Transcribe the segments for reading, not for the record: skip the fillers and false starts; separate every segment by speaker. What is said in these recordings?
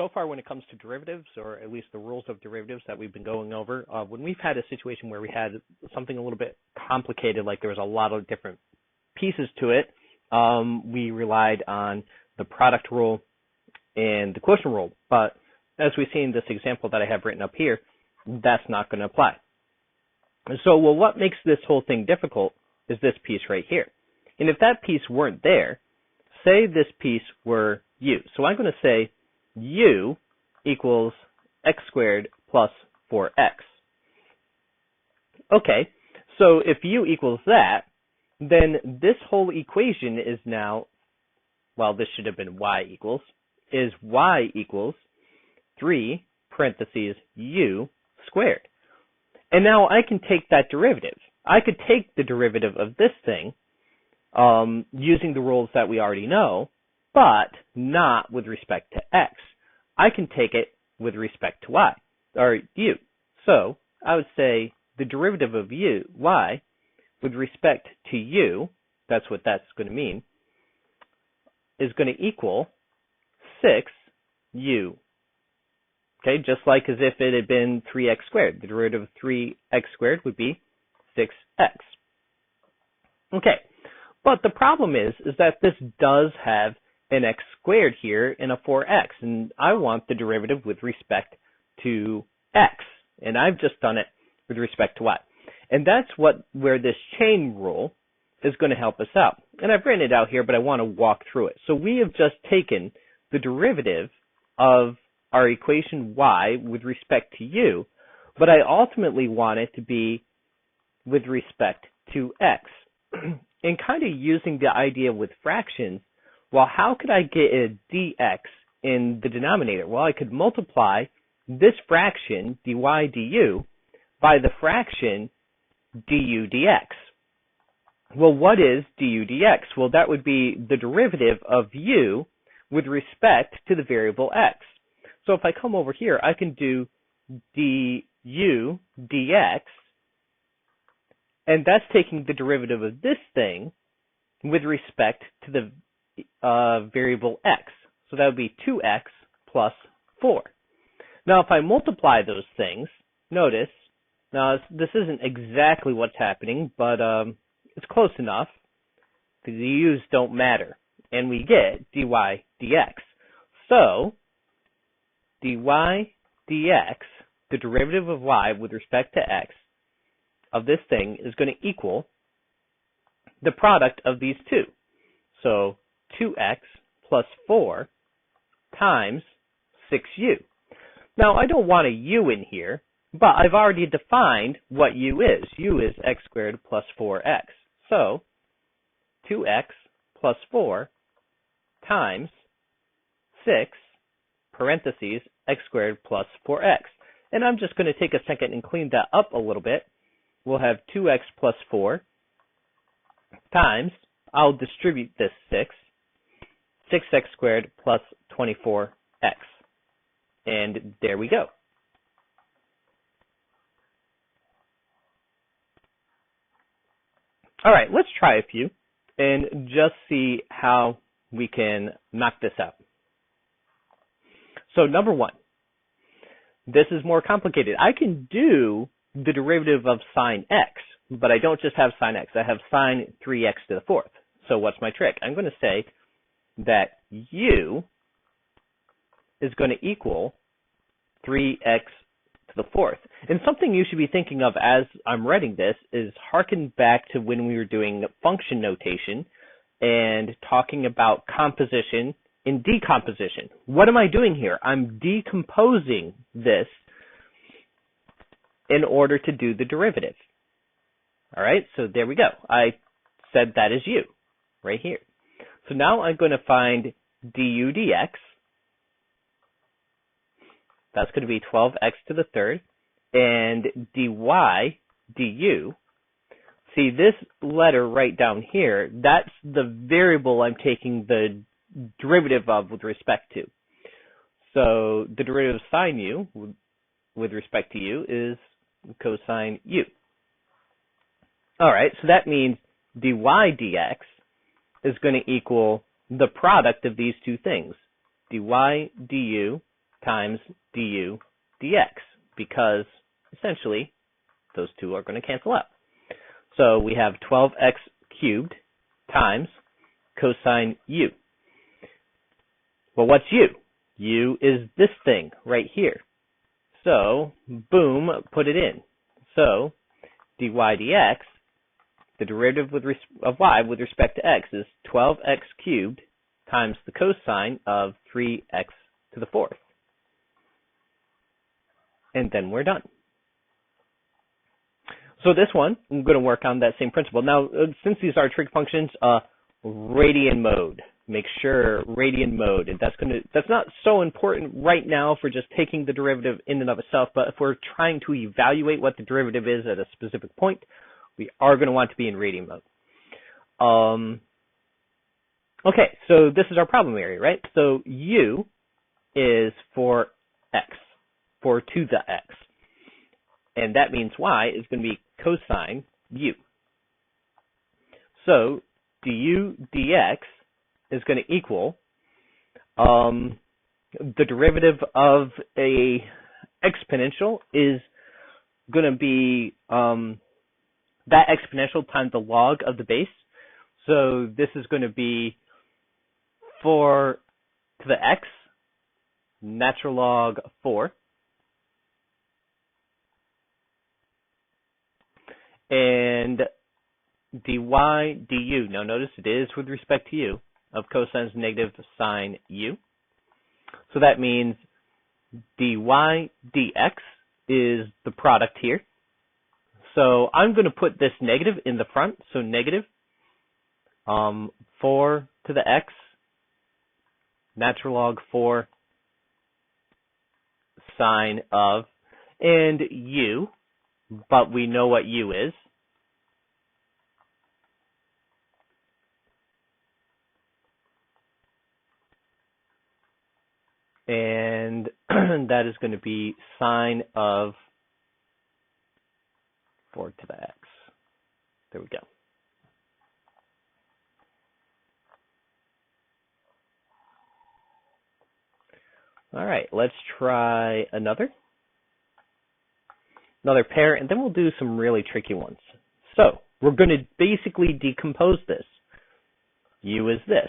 Speaker 1: so far when it comes to derivatives, or at least the rules of derivatives that we've been going over, when we've had a situation where we had something a little bit complicated, like there was a lot of different pieces to it, we relied on the product rule and the quotient rule. But as we see in this example that I have written up here, that's not going to apply. So, well, what makes this whole thing difficult is this piece right here. And if that piece weren't there, say this piece were u. So I'm going to say u equals x squared plus 4x. Okay, so if u equals that, then this whole equation is now, well, this should have been y equals 3 parentheses u squared. And now I can take that derivative. I could take the derivative of this thing using the rules that we already know, but not with respect to x. I can take it with respect to y, or u. So I would say the derivative of y with respect to u, that's what that's going to mean, is going to equal 6u. Okay, just like as if it had been 3x squared. The derivative of 3x squared would be 6x. Okay, but the problem is that this does have an x squared here and a 4x, and I want the derivative with respect to x, and I've just done it with respect to y. And that's where this chain rule is going to help us out. And I've written it out here, but I want to walk through it. So we have just taken the derivative of our equation y with respect to u, but I ultimately want it to be with respect to x. And kind of using the idea with fractions, well, how could I get a dx in the denominator? Well, I could multiply this fraction, dy du, by the fraction du dx. Well, what is du dx? Well, that would be the derivative of u with respect to the variable x. So if I come over here, I can do du dx, and that's taking the derivative of this thing with respect to the variable x. So that would be 2x plus 4. Now, if I multiply those things, notice, now this isn't exactly what's happening, but it's close enough, because the u's don't matter, and we get dy dx. So, dy dx, the derivative of y with respect to x of this thing, is going to equal the product of these two. So 2x plus 4 times 6u. Now, I don't want a u in here, but I've already defined what u is. U is x squared plus 4x. So 2x plus 4 times 6 parentheses x squared plus 4x. And I'm just going to take a second and clean that up a little bit. We'll have 2x plus 4 times, I'll distribute this 6x squared plus 24x. And there we go. All right, let's try a few and just see how we can knock this out. So number one, this is more complicated. I can do the derivative of sine x, but I don't just have sine x. I have sine 3x to the fourth. So what's my trick? I'm going to say that u is going to equal 3x to the fourth. And something you should be thinking of as I'm writing this is harken back to when we were doing function notation and talking about composition and decomposition. What am I doing here? I'm decomposing this in order to do the derivative. All right, so there we go. I said that is u right here. So now I'm going to find du dx. That's going to be 12x to the third. And dy du. See, this letter right down here, that's the variable I'm taking the derivative of with respect to. So the derivative of sine u with respect to u is cosine u. All right, so that means dy dx is going to equal the product of these two things, dy du times du dx, because essentially those two are going to cancel out. So we have 12x cubed times cosine u. Well, what's u? U is this thing right here. So, boom, put it in. So, dy dx, the derivative of y with respect to x is 12x cubed times the cosine of 3x to the fourth. And then we're done. So this one, I'm going to work on that same principle. Now, since these are trig functions, radian mode. Make sure radian mode, and that's not so important right now for just taking the derivative in and of itself, but if we're trying to evaluate what the derivative is at a specific point, we are going to want to be in radian mode. Okay, so this is our problem area, right? So u is for x, for to the x, and that means y is going to be cosine u. So du dx is going to equal the derivative of a exponential is going to be that exponential times the log of the base. So this is going to be 4 to the x, natural log 4. And dy du, now notice it is with respect to u, of cosine negative sine u. So that means dy dx is the product here. So I'm going to put this negative in the front, so negative 4 to the x, natural log 4 sine of, and u, but we know what u is. And that is going to be sine of 4 to the x. There we go. All right, let's try another pair, and then we'll do some really tricky ones. So we're going to basically decompose this. U is this.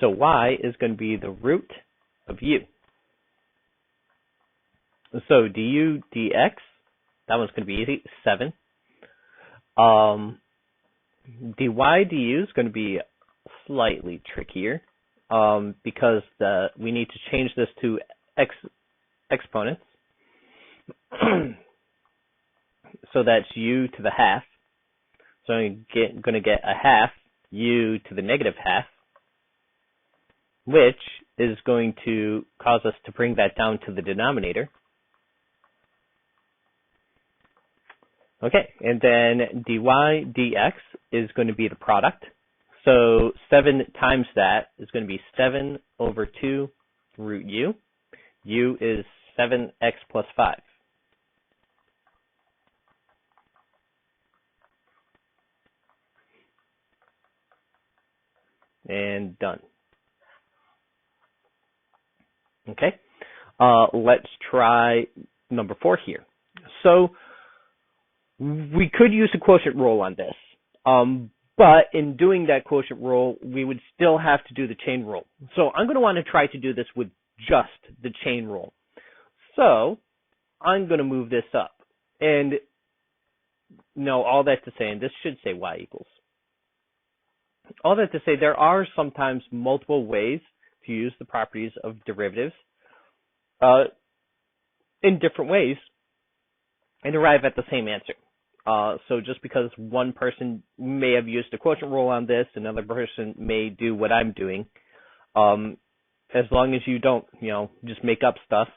Speaker 1: So y is going to be the root of u. So du dx, that one's going to be easy, 7. Dy du is going to be slightly trickier because we need to change this to exponents. So that's u to the half. So I'm going to get a half u to the negative half, which is going to cause us to bring that down to the denominator. Okay, and then dy dx is going to be the product. So 7 times that is going to be 7 over 2 root u. U is 7x plus 5. And done. Okay, let's try number 4 here. So we could use a quotient rule on this, but in doing that quotient rule, we would still have to do the chain rule. So I'm going to want to try to do this with just the chain rule. So I'm going to move this up. And no, all that to say, and this should say y equals. All that to say, there are sometimes multiple ways to use the properties of derivatives in different ways and arrive at the same answer. So just because one person may have used a quotient rule on this, another person may do what I'm doing. As long as you don't, just make up stuff,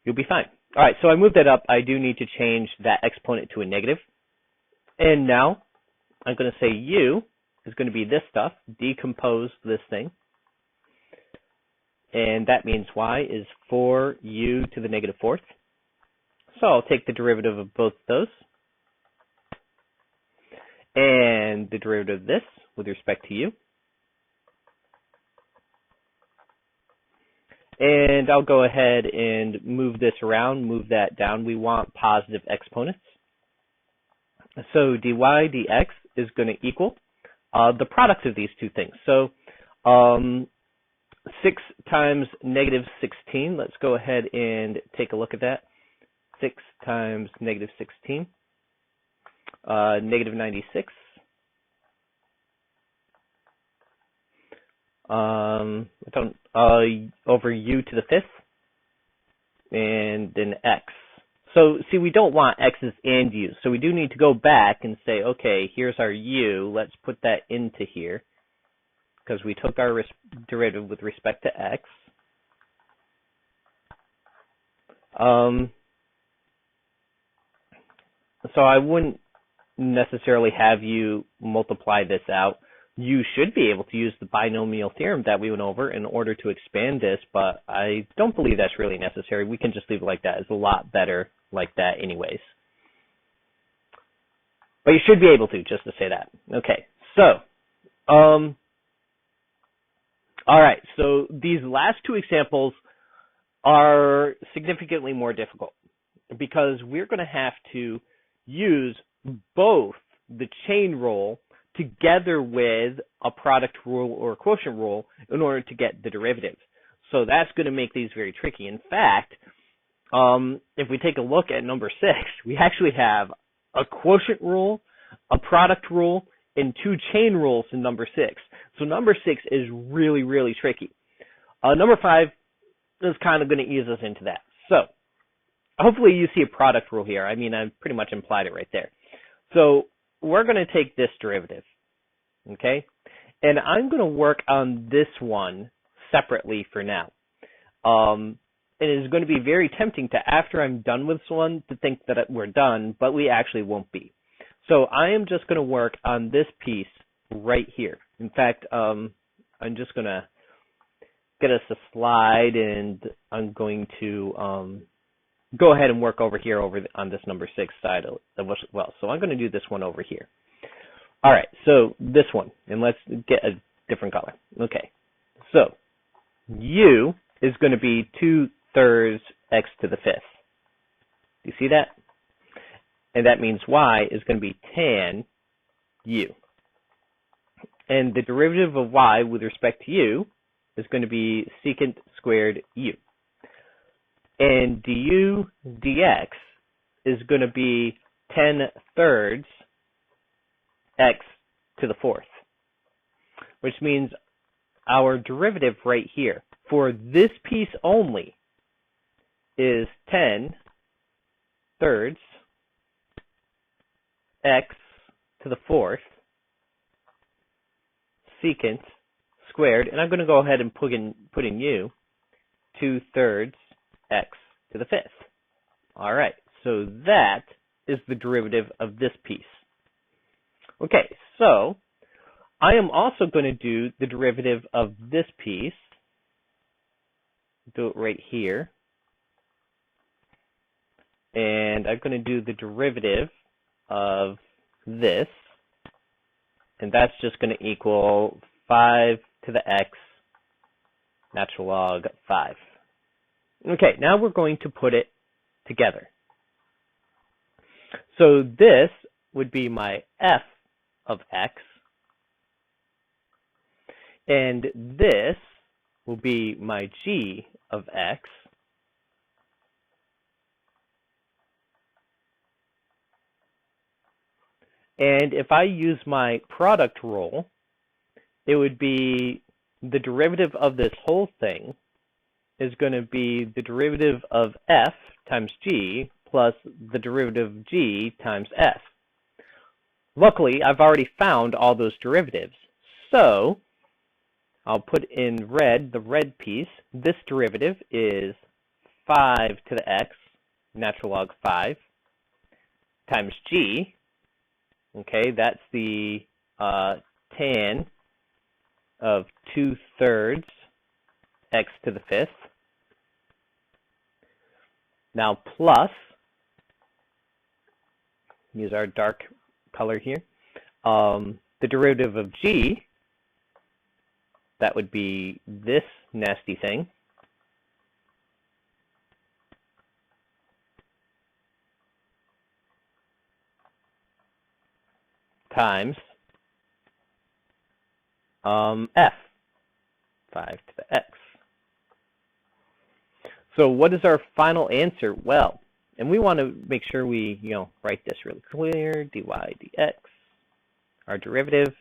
Speaker 1: you'll be fine. All right, so I moved that up. I do need to change that exponent to a negative. And now I'm going to say u is going to be this stuff, decompose this thing. And that means y is 4u to the negative fourth. So I'll take the derivative of both of those. and the derivative of this with respect to u. And I'll go ahead and move this around, move that down. We want positive exponents. So dy dx is going to equal the product of these two things. So 6 times negative 16, let's go ahead and take a look at that. 6 times negative 16, negative 96. Over u to the 5th, and then x. So see, we don't want x's and u's, so we do need to go back and say, okay, here's our u, let's put that into here, because we took our derivative with respect to x. So I wouldn't necessarily have you multiply this out. You should be able to use the binomial theorem that we went over in order to expand this, but I don't believe that's really necessary. We can just leave it like that. It's a lot better like that anyways. But you should be able to, just to say that. Okay, so, all right, so these last two examples are significantly more difficult because we're going to have to use both the chain rule together with a product rule or a quotient rule in order to get the derivative. So that's going to make these very tricky. In fact, if we take a look at number 6, we actually have a quotient rule, a product rule, and 2 chain rules in number 6. So number 6 is really, really tricky. Number 5 is kind of going to ease us into that. So hopefully you see a product rule here. I mean, I've pretty much implied it right there. So we're going to take this derivative, okay? And I'm going to work on this one separately for now. It is going to be very tempting to, after I'm done with this one, to think that we're done, but we actually won't be. So I am just going to work on this piece right here. In fact, I'm just going to get us a slide, and I'm going to go ahead and work over here on this number 6 side as well. So I'm going to do this one over here. All right, so this one, and let's get a different color. Okay, so u is going to be 2/3 x to the 5th. Do you see that? And that means y is going to be tan u. And the derivative of y with respect to u is going to be secant squared u. And du dx is going to be 10/3 x to the 4th, which means our derivative right here for this piece only is 10/3 x to the 4th secant squared, and I'm going to go ahead and put in u 2/3 x to the 5th. All right, so that is the derivative of this piece. Okay, so I am also going to do the derivative of this piece. Do it right here. And I'm going to do the derivative of this. And that's just going to equal 5 to the x natural log 5. Okay, now we're going to put it together. So this would be my f of x, and this will be my g of x, and if I use my product rule, it would be the derivative of this whole thing is going to be the derivative of f times g plus the derivative of g times f. Luckily, I've already found all those derivatives. So I'll put in red, the red piece. This derivative is 5 to the x, natural log 5, times g. Okay, that's the tan of 2/3 x to the 5th. Now plus, use our dark color here, the derivative of g, that would be this nasty thing, times f, 5 to the x. So what is our final answer? Well, and we want to make sure we, write this really clear, dy dx, our derivative.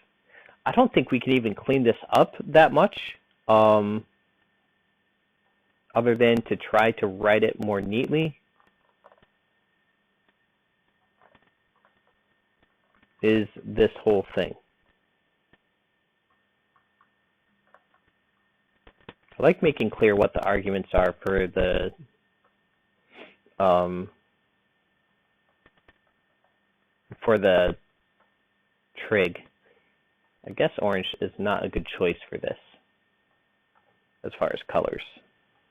Speaker 1: I don't think we can even clean this up that much, other than to try to write it more neatly. Is this whole thing. I like making clear what the arguments are for the trig. I guess orange is not a good choice for this as far as colors.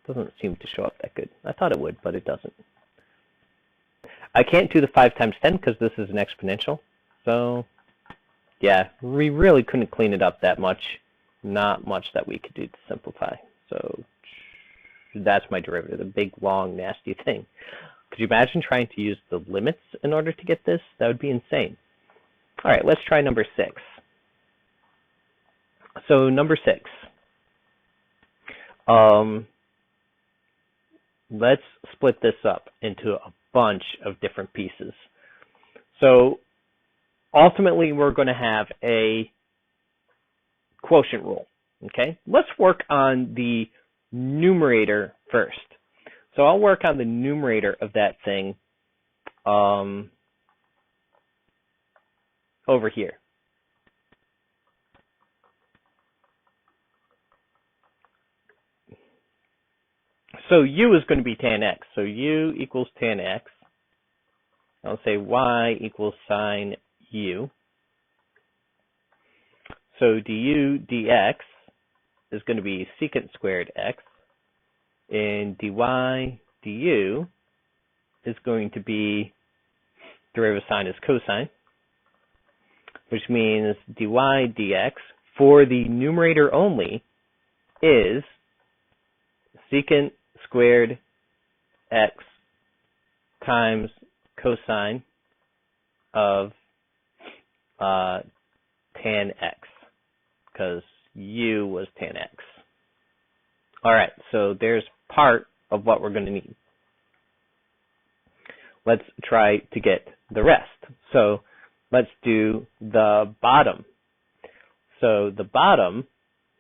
Speaker 1: Doesn't seem to show up that good. I thought it would, but it doesn't. I can't do the 5 times 10 because this is an exponential. So, yeah, we really couldn't clean it up that much. Not much that we could do to simplify. So that's my derivative, the big, long, nasty thing. Could you imagine trying to use the limits in order to get this? That would be insane. All right, let's try number 6. So number 6. Let's split this up into a bunch of different pieces. So ultimately, we're going to have a quotient rule. Okay, let's work on the numerator first. So I'll work on the numerator of that thing over here. So u is going to be tan x. So u equals tan x. I'll say y equals sine u. So du dx is going to be secant squared x, and dy du is going to be derivative of sine is cosine, which means dy dx for the numerator only is secant squared x times cosine of tan x, because u was tan x. All right, so there's part of what we're going to need. Let's try to get the rest. So let's do the bottom. So the bottom,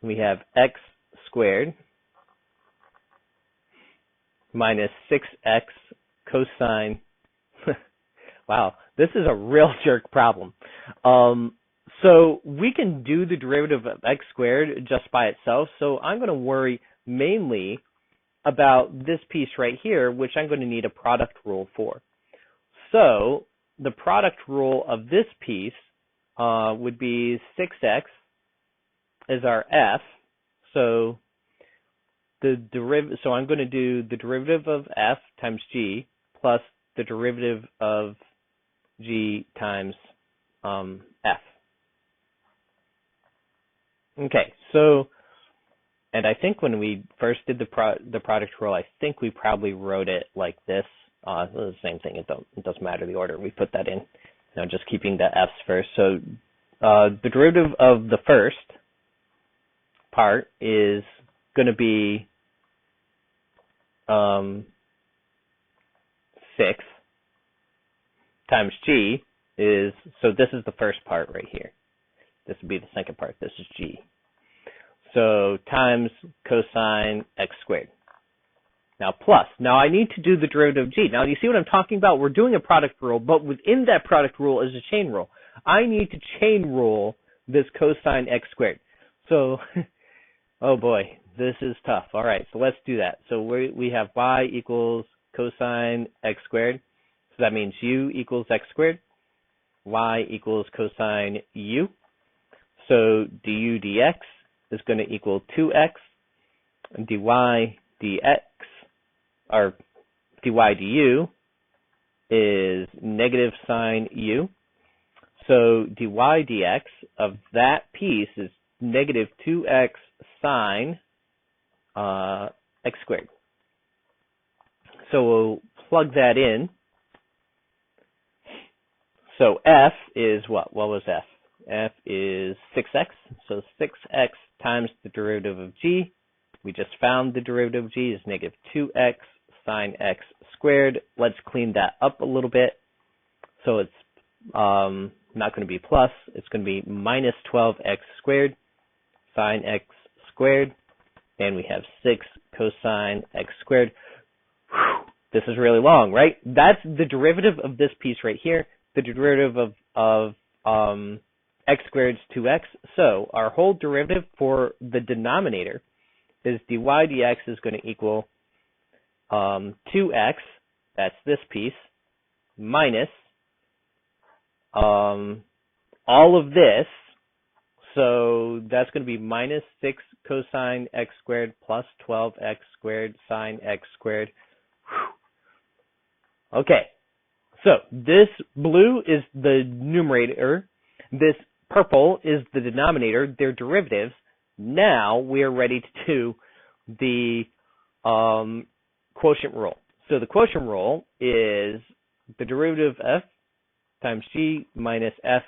Speaker 1: we have x squared minus 6x cosine. Wow, this is a real jerk problem. So we can do the derivative of x squared just by itself. So I'm going to worry mainly about this piece right here, which I'm going to need a product rule for. So the product rule of this piece would be 6x is our f. So so I'm going to do the derivative of f times g plus the derivative of g times f. Okay, so, and I think when we first did the product rule, I think we probably wrote it like this. The same thing. It doesn't matter the order we put that in. Just keeping the f's first. So the derivative of the first part is going to be 6 times g is, so this is the first part right here. This would be the second part. This is g. So times cosine x squared. Now plus. Now I need to do the derivative of g. Now you see what I'm talking about? We're doing a product rule, but within that product rule is a chain rule. I need to chain rule this cosine x squared. So, oh boy, this is tough. All right, so let's do that. So we have y equals cosine x squared. So that means u equals x squared. Y equals cosine u. So du dx is going to equal 2x. And dy dx, or dy du, is negative sine u. So dy dx of that piece is negative 2x sine x squared. So we'll plug that in. So f is what? What was f? F is 6x. So 6x times the derivative of g. We just found the derivative of g is negative 2x sine x squared. Let's clean that up a little bit. So it's not going to be plus. It's going to be minus 12x squared sine x squared. And we have 6 cosine x squared. Whew, this is really long, right? That's the derivative of this piece right here. The derivative of x squared is 2x. So our whole derivative for the denominator is dy dx is going to equal 2x, that's this piece, minus all of this. So that's going to be minus 6 cosine x squared plus 12x squared sine x squared. Whew. Okay, so this blue is the numerator. This purple is the denominator. They're derivatives. Now we are ready to do the quotient rule. So the quotient rule is the derivative of f times g minus f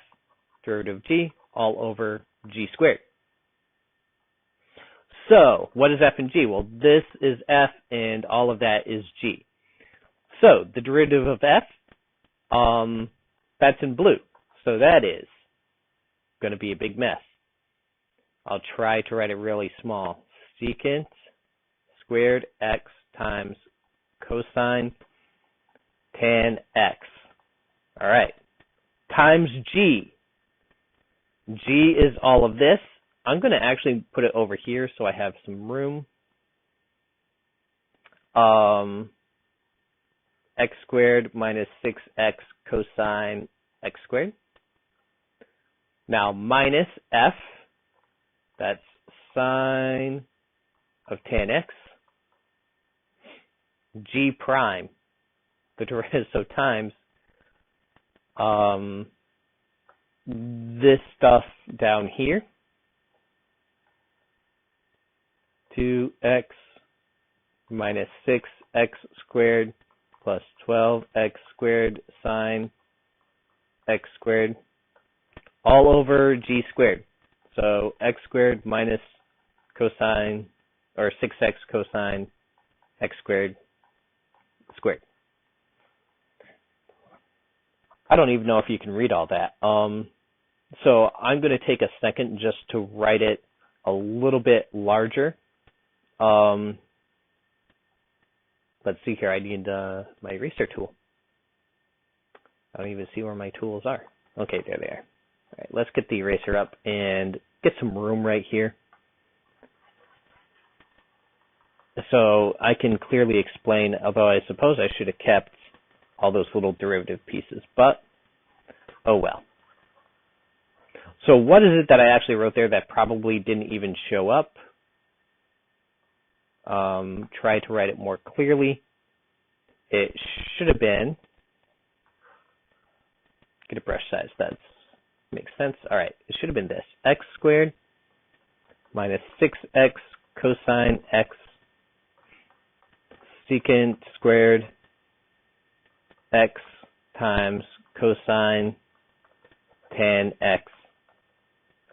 Speaker 1: derivative of g all over g squared. So what is f and g? Well, this is f and all of that is g. So the derivative of f, that's in blue. So that is going to be a big mess. I'll try to write it really small. Secant squared x times cosine tan x. All right. Times g. G is all of this. I'm going to actually put it over here so I have some room. X squared minus 6x cosine x squared. Now minus f, that's sine of tan x, g prime, the derivative, so times this stuff down here, 2x minus 6x squared plus 12x squared sine x squared all over g squared. So x squared minus cosine, or 6x cosine x squared squared. I don't even know if you can read all that. So I'm going to take a second just to write it a little bit larger. Let's see here. I need my eraser tool. I don't even see where my tools are. Okay, there they are. All right, let's get the eraser up and get some room right here. So I can clearly explain, although I suppose I should have kept all those little derivative pieces, but oh well. So what is it that I actually wrote there that probably didn't even show up? Try to write it more clearly. It should have been, get a brush size, that makes sense. All right, it should have been this, x squared minus 6x cosine x secant squared x times cosine tan x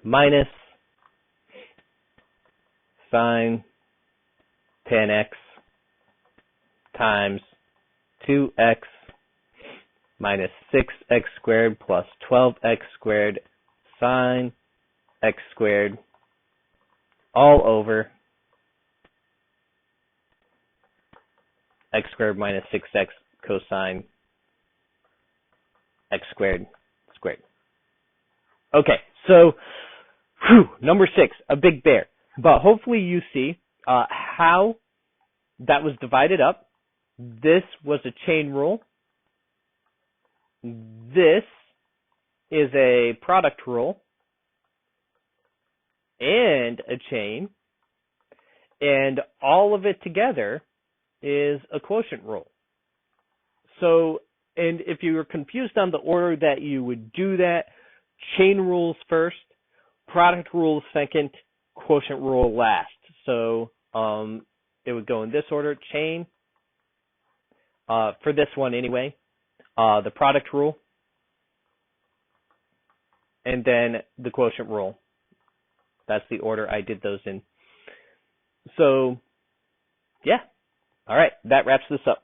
Speaker 1: minus sine tan x times 2x minus 6x squared plus 12x squared sine x squared all over x squared minus 6x cosine x squared squared. Okay, so number 6, a big bear. But hopefully you see how that was divided up. This was a chain rule. This is a product rule and a chain. And all of it together is a quotient rule. So, and if you were confused on the order that you would do that, chain rules first, product rule second, quotient rule last. So it would go in this order: chain, for this one anyway, the product rule, and then the quotient rule. That's the order I did those in. So, yeah. All right, that wraps this up.